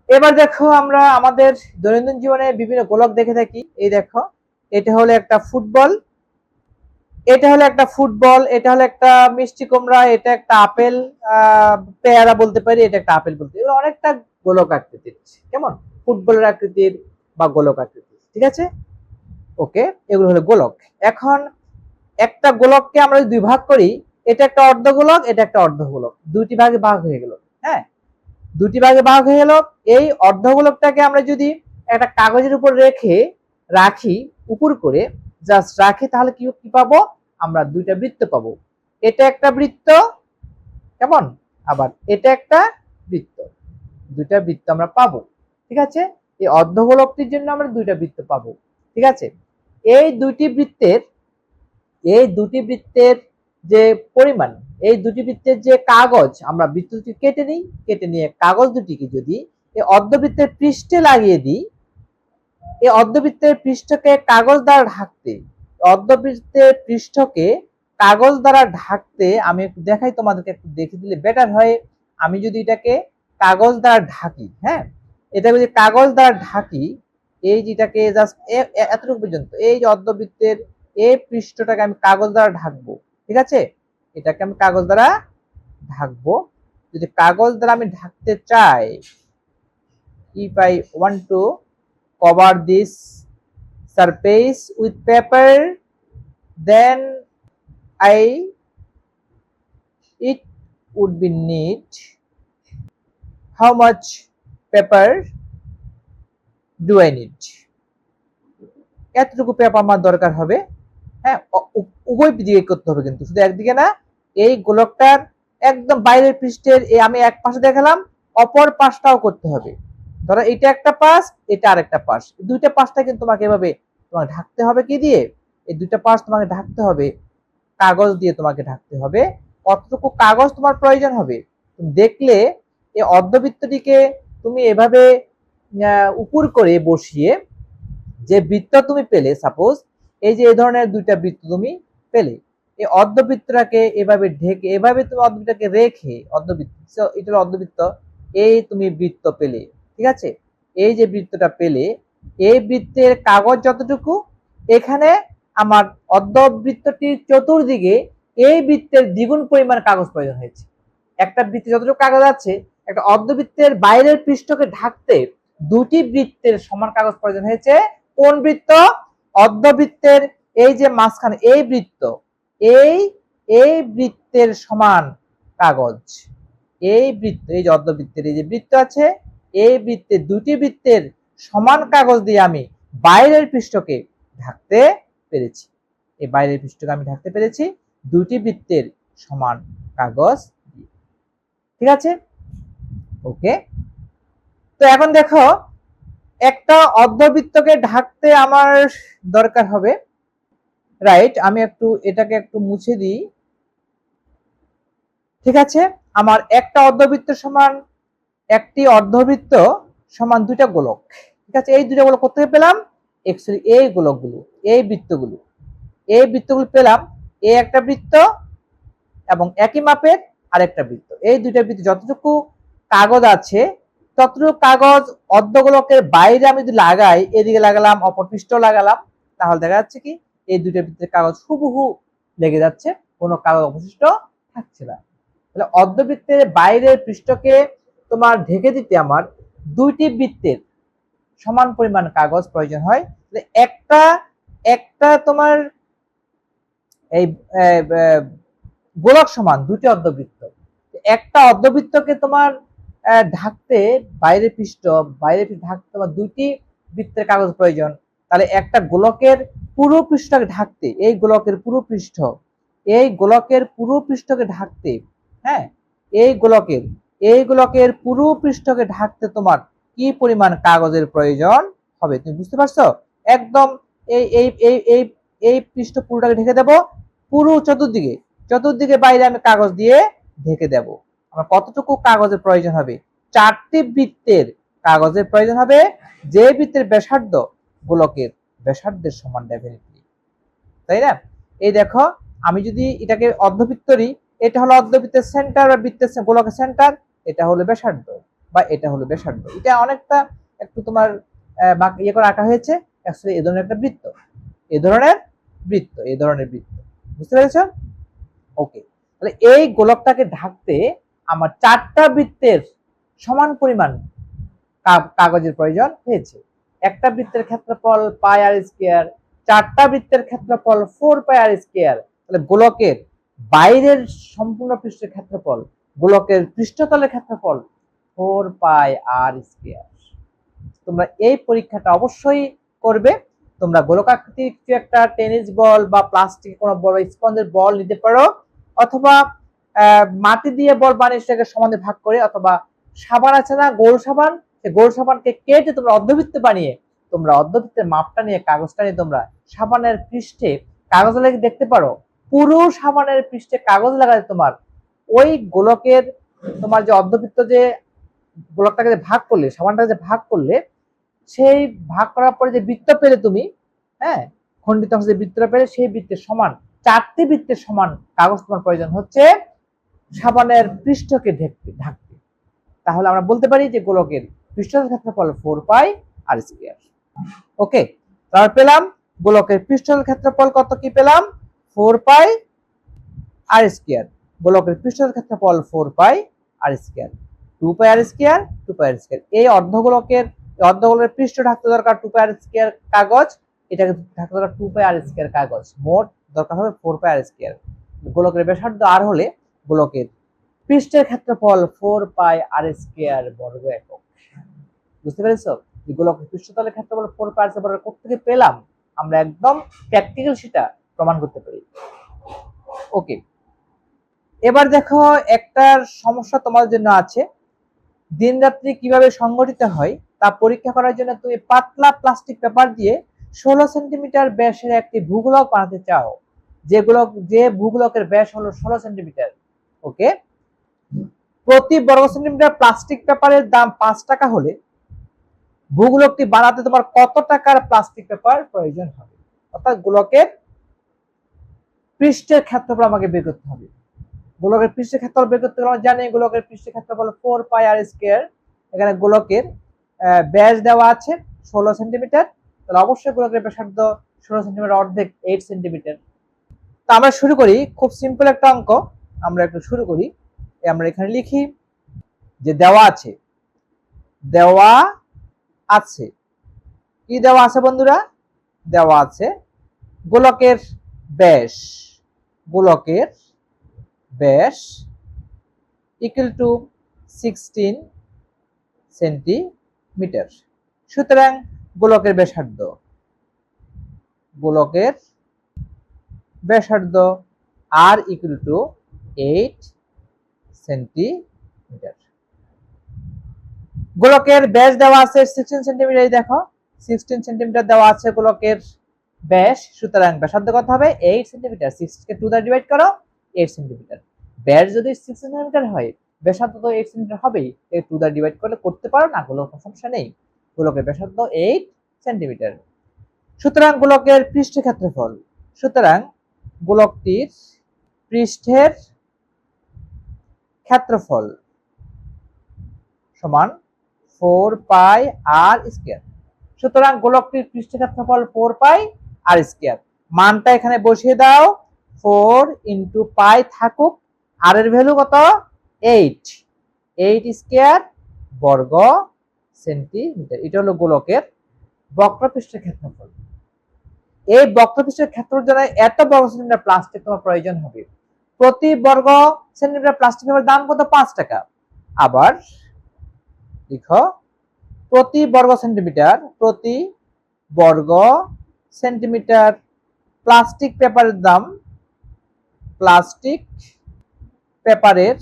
এবার দেখো আমরা আমাদের দৈনন্দিন জীবনে বিভিন্ন গোলক দেখে থাকি। এই দেখো, এটা হলো একটা ফুটবল, এটা হলো একটা ফুটবল, এটা হলো একটা মিষ্টি কুমড়া, এটা একটা আপেল, পেয়ারা বলতে পারি, এটা একটা আপেল বলতে পারি। এগুলো অনেকটা গোলক আকৃতির, কেমন ফুটবলের আকৃতির বা গোলক আকৃতির, ঠিক আছে। ওকে, এগুলো হলো গোলক। এখন একটা গোলককে আমরা যদি দুই ভাগ করি, এটা একটা অর্ধ গোলক, এটা একটা অর্ধ গোলক, দুটি ভাগে ভাগ হয়ে গেল। হ্যাঁ, দুটি ভাগে ভাগ হয়ে গেল। এই অর্ধ গোলকটাকে আমরা যদি একটা কাগজের উপর রেখে রাখি, উপর করে জাস্ট রাখি, তাহলে কি কি পাবো আমরা? দুইটা বৃত্ত পাবো। এটা একটা বৃত্ত, কেমন, আবার এটা একটা বৃত্ত, দুইটা বৃত্ত আমরা পাবো, ঠিক আছে। এই অর্ধগোলকটির জন্য আমরা দুইটা বৃত্ত পাবো, ঠিক আছে। এই দুটি বৃত্তের যে পরিমাণ, এই দুটি বৃত্তের যে কাগজ, আমরা বৃত্ত দুটি কেটে নিই, কেটে নিয়ে কাগজ দুটিকে যদি এই অর্ধবৃত্তের পৃষ্ঠে লাগিয়ে দিই, এই অর্ধবৃত্তের পৃষ্ঠকে কাগজ দ্বারা ঢাকতে, অর্ধবৃত্তের পৃষ্ঠকে কাগজ দ্বারা ঢাকতে, আমি একটু দেখাই তোমাদেরকে, একটু দেখে দিলে বেটার হয়। আমি যদি এটাকে কাগজ দ্বারা ঢাকি, হ্যাঁ, এটা যদি কাগজ দ্বারা ঢাকি, এই যেটাকে জাস্ট এতটুকু পর্যন্ত, এই যে অর্ধবৃত্তের এই পৃষ্ঠটাকে আমি কাগজ দ্বারা ঢাকবো, ঠিক আছে। এটাকে আমি কাগজ দ্বারা ঢাকবো। যদি কাগজ দ্বারা আমি ঢাকতে চাই, if I want to cover this surface with paper, then it would be need how much paper do I need? এতটুকু পেপার আমার দরকার হবে। হ্যাঁ, উভয় দিকে করতে হবে, কিন্তু শুধু একদিকে না। এই গোলকটার একদম বাইরের পৃষ্ঠের আমি এক পাশে দেখালাম, অপর পাশটাও করতে হবে। ধরো এটা একটা পাশ, এটা আরেকটা পাশ, দুইটা পাশটা কিন্তু তোমাকে এভাবে তোমাকে ঢাকতে হবে। কি দিয়ে? এই দুইটা পাশ তোমাকে ঢাকতে হবে কাগজ দিয়ে, তোমাকে ঢাকতে হবে। কতটুকু কাগজ তোমার প্রয়োজন হবে তুমি দেখলে, এই অর্ধবৃত্তটিকে তুমি এভাবে উপর করে বসিয়ে যে বৃত্ত তুমি পেলে, সাপোজ এই যে এই ধরনের দুইটা বৃত্ত তুমি পেলে, এই অর্ধবৃত্তটাকে এভাবে ঢেকে, এভাবে তুমি অর্ধবৃত্তটাকে রেখে, অর্ধবৃত্ত, এটা হলো অর্ধবৃত্ত, এই তুমি বৃত্ত পেলে, ঠিক আছে। এই যে বৃত্তটা পেলে, এই বৃত্তের কাগজ যতটুকু, এখানে আমার অর্ধবৃত্তটির চতুর্দিকে এই বৃত্তের দ্বিগুণ পরিমাণ কাগজ প্রয়োজন হয়েছে। একটা বৃত্তে যতটুকু কাগজ আছে, একটা অর্ধবৃত্তের বাইরের পৃষ্ঠকে ঢাকতে দুটি বৃত্তের সমান কাগজ প্রয়োজন হয়েছে। কোন বৃত্ত? অর্ধবৃত্তের এই যে মাঝখানে এই বৃত্ত, এই বৃত্তের সমান কাগজ, এই বৃত্ত, এই যে অর্ধবৃত্তের এই যে বৃত্ত আছে, এই বৃত্তের দুটি বৃত্তের সমান কাগজ দিয়ে আমি বাইরের পৃষ্ঠকে ঢাকতে পেরেছি। এই বাইরের পৃষ্ঠকে আমি ঢাকতে পেরেছি দুটি বৃত্তের সমান কাগজ দিয়ে, ঠিক আছে। ওকে, তো এখন দেখো, একটা অর্ধবৃত্তকে ঢাকতে আমার দরকার হবে, রাইট, আমি একটু এটাকে একটু মুছে দিই, ঠিক আছে। আমার একটা অর্ধবৃত্ত সমান, একটি অর্ধবৃত্ত সমান দুইটা গোলক, ঠিক আছে। এই দুইটা গোলক কোথায় পেলাম? অ্যাকচুয়ালি এই গোলকগুলো, এই বৃত্তগুলো পেলাম। এই একটা বৃত্ত এবং একই মাপের আরেকটা বৃত্ত, এই দুইটা বৃত্ত যতটুকু কাগজ আছে, ততটুকু কাগজ অর্ধগোলকের বাইরে আমি যদি লাগাই, এদিকে লাগালাম, অপর পৃষ্ঠ লাগালাম, তাহলে দেখা যাচ্ছে কি এই দুইটা বৃত্তের কাগজ হুবহু লেগে যাচ্ছে, কোনো কাগজ অবশিষ্ট থাকছে না। তাহলে অর্ধবৃত্তের বাইরের পৃষ্ঠকে তোমার ঢেকে দিতে আমার দুইটি বৃত্তের সমান পরিমাণ কাগজ প্রয়োজন হয়। একটা একটা তোমার এই গোলক সমান দুটি অর্ধবৃত্ত, একটা অর্ধবৃত্তকে তোমার ঢাকতে বাইরের পৃষ্ঠ ঢাকতে তোমার দুটি বৃত্তের কাগজ প্রয়োজন। তাহলে একটা গোলকের পুরো পৃষ্ঠকে ঢাকতে, এই গোলকের পুরো পৃষ্ঠকে ঢাকতে, হ্যাঁ, এই গোলকের পুরো পৃষ্ঠকে ঢাকতে তোমার কি পরিমাণ কাগজের প্রয়োজন হবে তুমি বুঝতে পারছো? একদম এই এই এই এই এই পৃষ্ঠ পুরোটাকে ঢেকে দেব, পুরো চতুর্দিকে বাইরে আমি কাগজ দিয়ে ঢেকে দেব। আমার কতটুকু কাগজের প্রয়োজন হবে? 4টি বৃত্তের কাগজের প্রয়োজন হবে, যে বৃত্তের ব্যাসার্ধ গোলকের ব্যাসার্ধের সমান, ডেফিনেটলি, তাই না? এই দেখো, আমি যদি এটাকে অর্ধবৃত্তরই, এটা হলো অর্ধবৃত্তের সেন্টার বা বৃত্তের গোলকের সেন্টার, এটা হলো ব্যাসার্ধ বা এটা হলো ব্যাসার্ধ। এটা অনেকটা একটু তোমার ইয়ে করে আঁকা হয়েছে, অ্যাকচুয়ালি এই ধরনের একটা বৃত্ত, এই ধরনের বৃত্ত, এই ধরনের বৃত্ত। বুঝতে পেরেছো? ওকে, তাহলে এই গোলকটাকে ঢাকতে আমার 4টা বৃত্তের সমান পরিমাণ কাগজের প্রয়োজন হয়েছে। একটা বৃত্তের ক্ষেত্রফল পাই আর স্কয়ার, 4টা বৃত্তের ক্ষেত্রফল 4 পাই আর স্কয়ার। তাহলে গোলকের বাইরের সম্পূর্ণ পৃষ্ঠের ক্ষেত্রফল, গোলকের পৃষ্ঠতলের ক্ষেত্রফল 4 পাই আর স্কয়ার। তোমরা এই পরীক্ষাটা অবশ্যই করবে। তোমরা গোলকাকৃতির কিছু একটা টেনিস বল বা প্লাস্টিক কোনো বড় স্পঞ্জের বল নিতে পারো, অথবা মাটি দিয়ে বল বানিয়ে সেটাকে সমানে ভাগ করে, অথবা সাবান আছে না, গোল সাবান, সেই গোল সাবানকে কেটে তোমরা অর্ধবৃত্ত বানিয়ে তোমরা অর্ধবৃত্তের মাপটা নিয়ে, কাগজটা নিয়ে তোমরা সাবানের পৃষ্ঠে কাগজ লাগিয়ে দেখতে পারো। পুরো সাবানের পৃষ্ঠে কাগজ লাগাতে তোমার ওই গোলকের, তোমার যে অর্ধবৃত্ত যে গোলকটাকে ভাগ করলে, সাবানটাকে যে ভাগ করলে, সেই ভাগ করার পরে যে বৃত্ত পেলে তুমি, হ্যাঁ, খণ্ডিত অংশ যে বৃত্তটা পেলে, সেই বৃত্তের সমান 4টি বৃত্তের সমান কাগজ তোমার প্রয়োজন হচ্ছে সাবানের পৃষ্ঠকে ঢাকতে। তাহলে আমরা বলতে পারি যে গোলকের পৃষ্ঠতলের ক্ষেত্রফল 4 পাই আর স্কয়ার। ওকে, তাহলে পেলাম গোলকের পৃষ্ঠতলের ক্ষেত্রফল কত, কি পেলাম 4 পাই আর স্কয়ার। গোলকের পৃষ্ঠতলের ক্ষেত্রফল 4 পাই আর স্কয়ার, 2 পাই আর স্কয়ার, 2 পাই আর স্কয়ার। এই অর্ধগোলকের পৃষ্ঠ ঢাকতে দরকার 2 পাই আর স্কয়ার কাগজ, এটাকে ঢাকতে দরকার 2 পাই আর স্কয়ার কাগজ, মোট দরকার হবে 4 পাই আর স্কয়ার। গোলকের ব্যাসার্ধ আর হলে গোলকের পৃষ্ঠের ক্ষেত্রফল 4 পাই আর স্কয়ার বর্গ একক। বুঝতে পেরেছো? যে গোলকের পৃষ্ঠতলের ক্ষেত্রফল 4 পাই আর স্কয়ার বর্গ কোথা থেকে পেলাম? আমরা একদম প্র্যাকটিক্যাল সেটা প্রমাণ করতে পারি। ওকে, এবার দেখো একটা সমস্যা তোমাদের জন্য আছে। দিন রাত্রি কিভাবে সংগঠিত হয় তা পরীক্ষা করার জন্য তুমি পাতলা প্লাস্টিক পেপার দিয়ে 16 সেন্টিমিটার ব্যাসের একটি ভূগোলক বানাতে চাও, যে ভূগোলকের ব্যাস হলো 16 সেন্টিমিটার। ওকে, প্রতি বর্গ সেন্টিমিটার প্লাস্টিক পেপারের দাম 5 টাকা হলে ভূগোলকটি বানাতে তোমার কত টাকার প্লাস্টিক পেপার প্রয়োজন হবে? অর্থাৎ গোলকের পৃষ্ঠের ক্ষেত্রফল আমাকে বের করতে হবে। গোলকের পৃষ্ঠের ক্ষেত্রফল বের করতে গেলে আমরা জানি গোলকের পৃষ্ঠের ক্ষেত্রফল 4 পাই আর স্কয়ার। এখানে গোলকের ব্যাস দেওয়া আছে 16 সেন্টিমিটার, তাহলে অবশ্যই গোলকের ব্যাসার্ধ 16 সেন্টিমিটার অর্ধেক 8 সেন্টিমিটার। তো আমরা শুরু করি, খুব সিম্পল একটা অঙ্ক। আমরা একটু শুরু করি, আমরা এখানে লিখি যে দেওয়া আছে কি দেওয়া আছে বন্ধুরা? দেওয়া আছে গোলকের ব্যাস ইকুয়াল টু 16 সেন্টিমিটার। সুতরাং গোলকের ব্যাসার্ধ আর ইকুয়াল টু 8 সেন্টিমিটার। গোলকের ব্যাস দেওয়া আছে 16 সেন্টিমিটার। দেখো 16 সেন্টিমিটার দেওয়া আছে গোলকের ব্যাস, সুতরাং ব্যাসার্ধ কত হবে 8 সেন্টিমিটার। 6 কে 2 দ্বারা ডিভাইড করো, 8 সেন্টিমিটার। ব্যাস যদি 6 সেন্টিমিটার হয়, ব্যাসার্ধ তো 8 সেন্টিমিটার হবেই, এই 2 দ্বারা ডিভাইড করলে করতে পারো না, গোলকের সমস্যা নেই। গোলকের ব্যাসার্ধ 8 সেন্টিমিটার। সুতরাং গোলকের পৃষ্ঠের ক্ষেত্রফল, সুতরাং গোলকটির পৃষ্ঠের ক্ষেত্রফল সমান 4 পাই আর স্কয়ার। সুতরাং গোলকটির পৃষ্ঠের ক্ষেত্রফল 4 পাই আর স্কয়ার। মানটা এখানে বসিয়ে দাও, 4 ইনটু পাই থাকুক, আর এর ভ্যালু কত 8 স্কয়ার বর্গ সেন্টিমিটার। এটা হলো গোলকের বক্রপৃষ্ঠের ক্ষেত্রফল। এই বক্রপৃষ্ঠের ক্ষেত্রফলের জন্য এত বর্গ সেন্টিমিটার প্লাস্টিক তোমার প্রয়োজন হবে। প্রতি বর্গ সেন্টিমিটার প্লাস্টিকের দাম কত? 5 টাকা। আবার লিখো, প্রতি বর্গ সেন্টিমিটার প্লাস্টিক পেপারের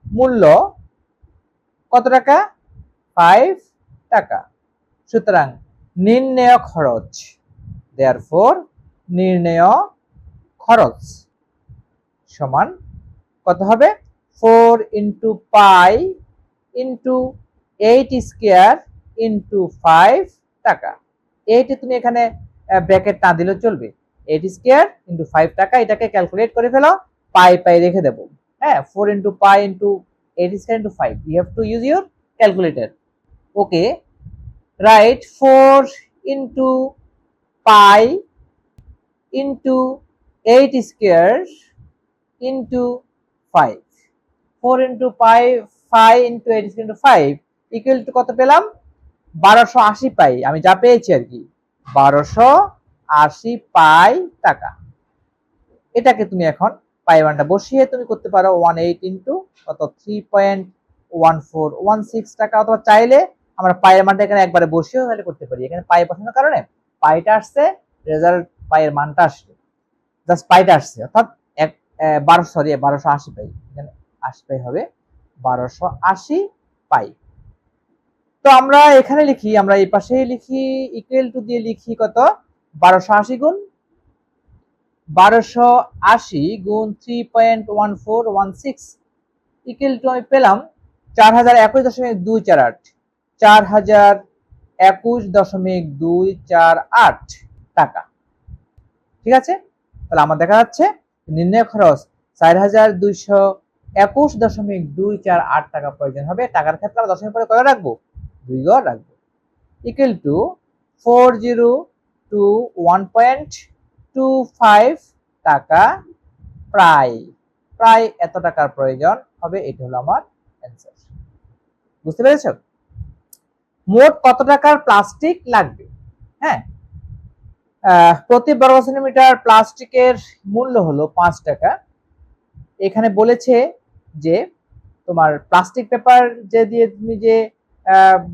মূল্য কত টাকা? 5 টাকা। সুতরাং নির্ণেয় খরচ, দেয়ারফর নির্ণেয় খরচ সমান কত হবে? 4 into pi into 8 square into 5 টাকা। 8 তুমি এখানে ব্র্যাকেট না দিলেও চলবে, 8 স্কয়ার ইন্টু 5 টাকা। এটাকে ক্যালকুলেট করে ফেলো, পাই রেখে দেবো। হ্যাঁ, 4 into pi into 8 square into 5. You have to use your calculator. Okay, write 4 into pi into 8 square into 5. 4 into pi 5 into 8 square into 5 equal to কত পেলাম? 1280 পাই। আমি যা পেয়েছি আর কি, 1280 পাই টাকা। এটাকে তুমি এখন পাই মানটা বসিয়ে তুমি করতে পারো 18 ইন্টু কত 3.1416 টাকা, অথবা চাইলে আমরা পায়ের মানটা এখানে একবারে বসিয়েও তাহলে করতে পারি। এখানে পাই বসানোর কারণে পাইটা আসছে, রেজাল্ট পায়ের মানটা আসছে, জাস্ট পাইটা আসছে, অর্থাৎ 1280 পাই, এখানে 80 পাই হবে 1280 পাই। তো আমরা এখানে লিখি, আমরা এই পাশে লিখি ইকুয়াল টু দিয়ে লিখি কত 1280 গুণ 3.1416 ইকুয়াল টু আমি পেলাম 4021.248, 4021.248 টাকা। ঠিক আছে, তাহলে আমার দেখা যাচ্ছে নির্ণয় খরচ 4221.248 টাকা প্রয়োজন হবে। টাকার ক্ষেত্রে আমরা দশমিক পরে কত রাখবো? 2 ঘর রাখবো। ইকুয়াল টু 4021.25 টাকা, প্রায় এত টাকার প্রয়োজন হবে। এটা হলো আমার অ্যান্সার। বুঝতে পেরেছ? মোট কত টাকার প্লাস্টিক লাগবে? হ্যাঁ, প্রতি বর্গ সেন্টিমিটার প্লাস্টিকের মূল্য হলো 5 টাকা। এখানে বলেছে যে তোমার প্লাস্টিক পেপার যে দিয়ে তুমি যে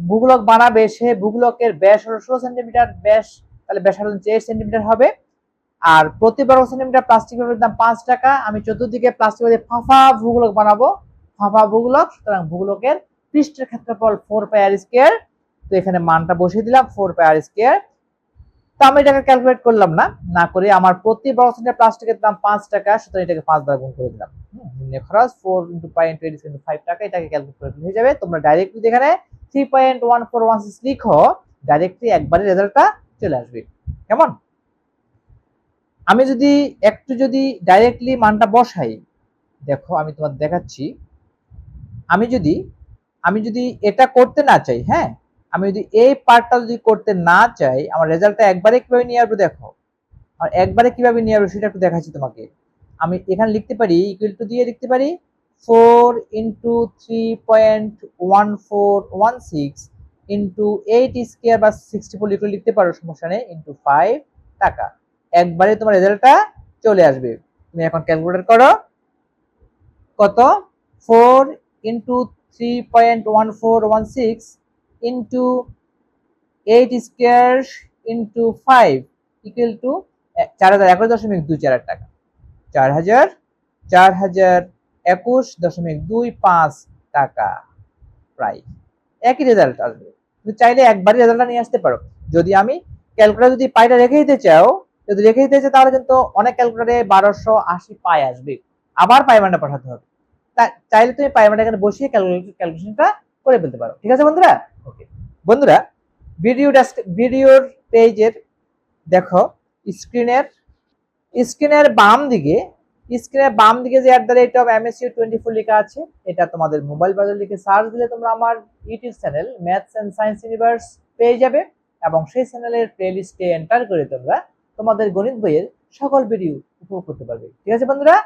ভূগোলক বানাবে, সে ভূগোলকের ব্যাস হলো 16 সেন্টিমিটার ব্যাস, তাহলে ব্যাস হলো 8 সেন্টিমিটার হবে। আর প্রতি বর্গ সেন্টিমিটার প্লাস্টিক পেপারের দাম 5 টাকা। আমি চতুর্দিকে প্লাস্টিক দিয়ে ফাঁপা ভূগোলক বানাবো, ফাঁপা ভূগোলক, সুতরাং ভূগোলকের পৃষ্ঠের ক্ষেত্রফল 4 পাই আর স্কয়ার। তো এখানে মানটা বসিয়ে দিলাম 4 পাই আর স্কয়ার। তো আমি এটাকে ক্যালকুলেট করলাম না করে আমার প্রতি বর্গ সেন্টিমিটার প্লাস্টিকের দাম 5 টাকা, সুতরাং এটাকে 5 দ্বারা গুণ করে দিলাম। নির্ণয় খরচ 4 * পাই * 5 টাকা, এটাকে ক্যালকুলেট করে হয়ে যাবে। তোমরা ডাইরেক্টলি এখানে 3.1416 লিখো, ডাইরেক্টলি একবারে রেজাল্টটা চলে আসবে। কেমন? আমি যদি একটু ডাইরেক্টলি মানটা বসাই, দেখো আমি তোমাদের দেখাচ্ছি। আমি যদি এটা করতে না চাই, হ্যাঁ, আমি যদি এই পার্টটা যদি করতে না চাই, আমার রেজাল্টটা একবারে কিভাবে নিয়ে আসবো দেখো। আর একবারে কিভাবে নিয়ে আসবো সেটা একটু দেখাচ্ছি তোমাকে। আমি এখানে লিখতে পারি ইকুয়াল টু দিয়ে লিখতে পারি 4 * 3.1416 * 8 স্কয়ার বা 64 লিখে লিখতে পারো, সমস্যা নেই, ইনটু 5 টাকা। একবারে তোমার রেজাল্টটা চলে আসবে। তুমি এখন ক্যালকুলেট করো কত, 4 * 3.1416 * 8 স্কয়ার * 5 ইকুয়াল টু 4021.248 টাকা। 4021.25 টাকা, প্রায় একই রেজাল্ট আসবে। তুমি চাইলে একবারই রেজাল্টটা নিয়ে আসতে পারো। যদি আমি ক্যালকুলেটর যদি পাইটা রেখে দিতে চাও, তাহলে কিন্তু অনেক ক্যালকুলেটরে 1280 পাই আসবে, আবার পাই মানটা পাঠাতে হবে। চাইলে তুমি পাই মানটা এখানে বসিয়ে ক্যালকুলেশনটা করে ফেলতে পারো। ঠিক আছে বন্ধুরা? ওকে বন্ধুরা, ভিডিওর পেজের দেখো স্ক্রিনের বাম দিকে যে @MSU24 লেখা আছে, এটা তোমাদের মোবাইল ব্রাউজার লিখে সার্চ দিলে তোমরা আমার YouTube channel maths and science universe পেয়ে যাবে, এবং সেই চ্যানেলের প্লেলিস্টে এন্টার করে তোমরা তোমাদের গণিত বইয়ের সকল ভিডিও উপভোগ করতে পারবে। ঠিক আছে বন্ধুরা?